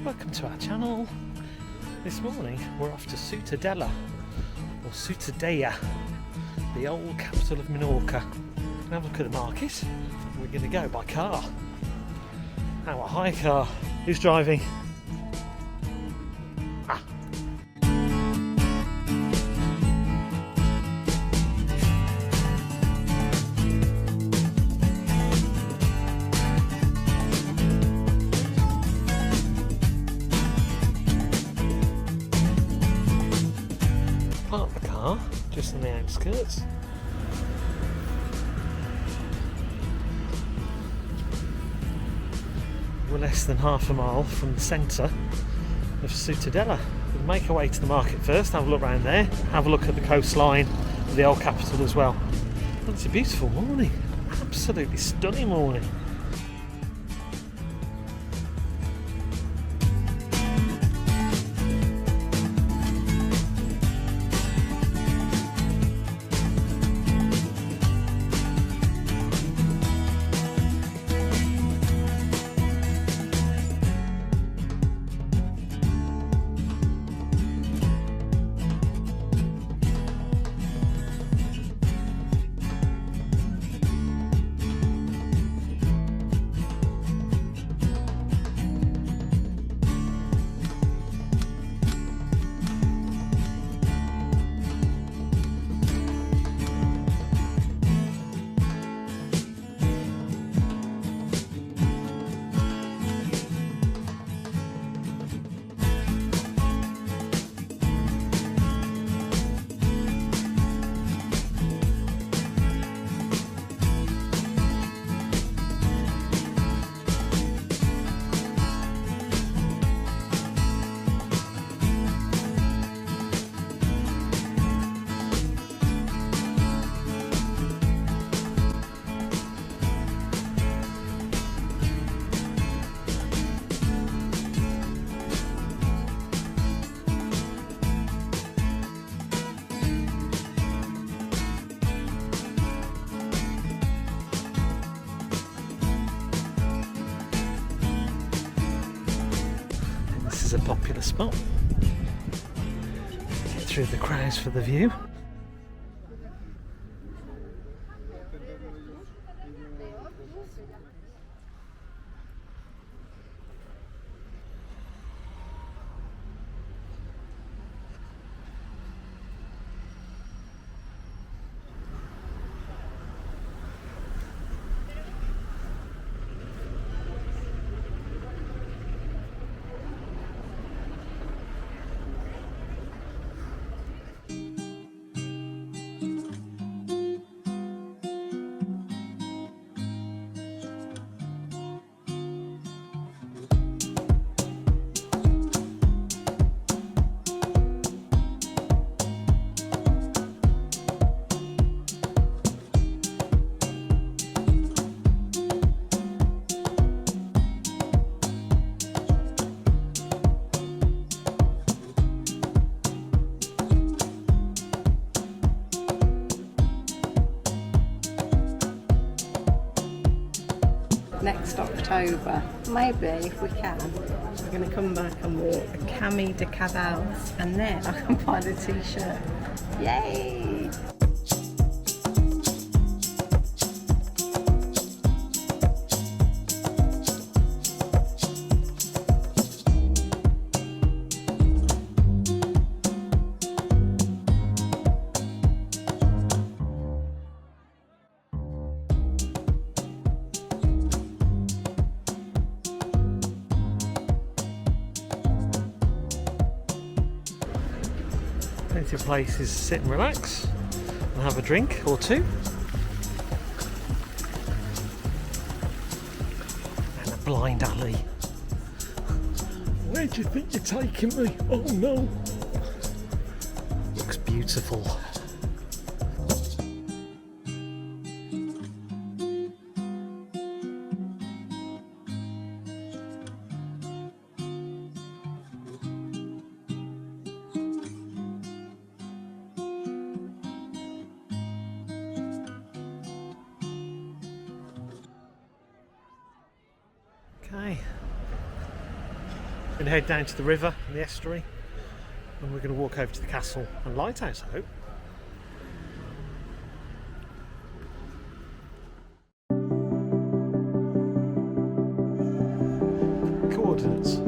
Welcome to our channel. This morning we're off to Ciutadella, or Ciutadella, the old capital of Menorca. And have a look at the market. We're going to go by car. Our hire car. Who's driving? Park the car just on the outskirts. We're less than half a mile from the centre of Ciutadella. We'll make our way to the market first, have a look around there, have a look at the coastline of the old capital as well. And it's a beautiful morning, absolutely stunning morning. This is a popular spot. Get through the crowds for the view. Next October, maybe if we can, we're going to come back and walk the Camí de Cabals, and then I can buy the t-shirt. Yay! Plenty of places to sit and relax and have a drink or two. And a blind alley. Where do you think you're taking me? Oh no! Looks beautiful. Okay, We're going to head down to the river and the estuary, and we're going to walk over to the castle and lighthouse, I hope. Coordinates.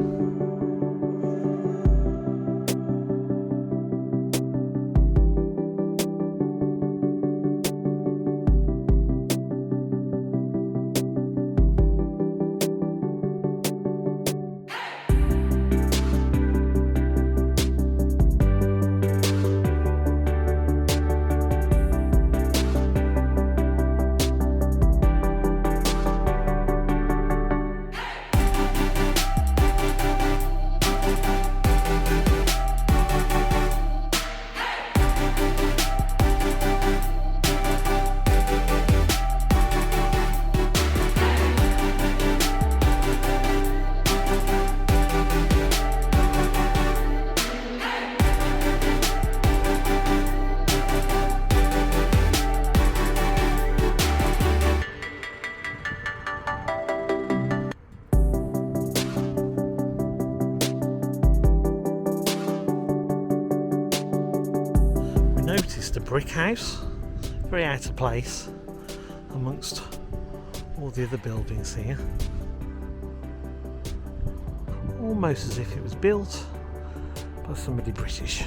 Noticed a brick house, very out of place amongst all the other buildings here. Almost as if it was built by somebody British.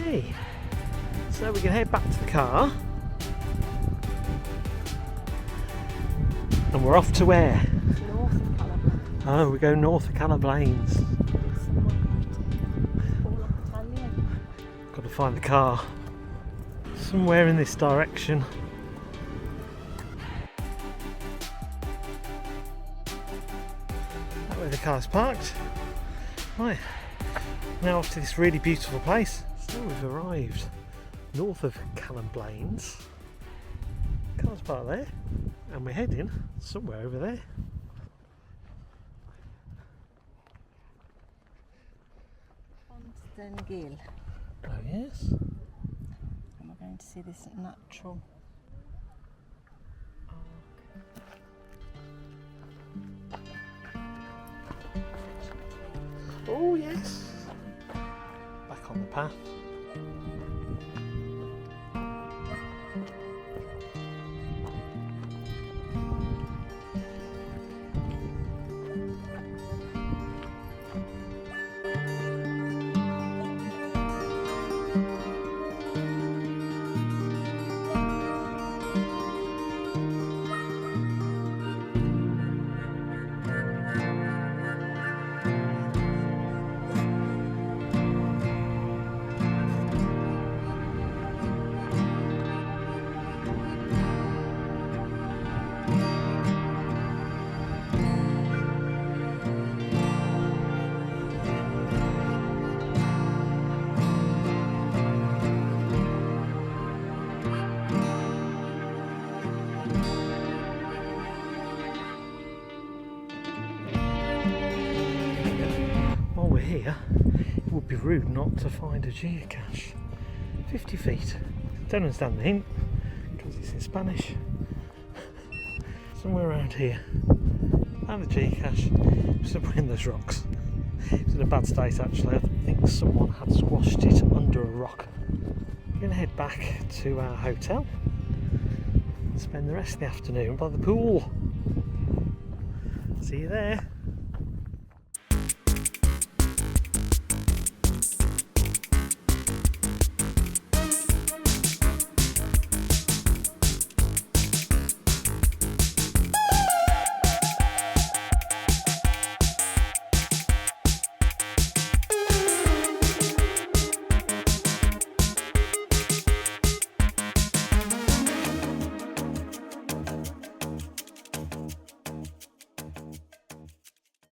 Okay, so we can head back to the car, and we're off to where? North of Cala'n. Oh, we go north of Cala'n Bosch. Got to find the car somewhere in this direction. That way the car's parked. Right, now off to this really beautiful place. So we've arrived north of Cala'n Bosch. Car's parked there, and we're heading somewhere over there. Pont and Gil. Oh yes. And we're going to see this natural Oh yes. Back on the path. Here, it would be rude not to find a geocache. 50 feet. Don't understand the hint because it's in Spanish. Somewhere around here. Found the geocache somewhere in those rocks. It's in a bad state actually. I think someone had squashed it under a rock. We're going to head back to our hotel and spend the rest of the afternoon by the pool. See you there.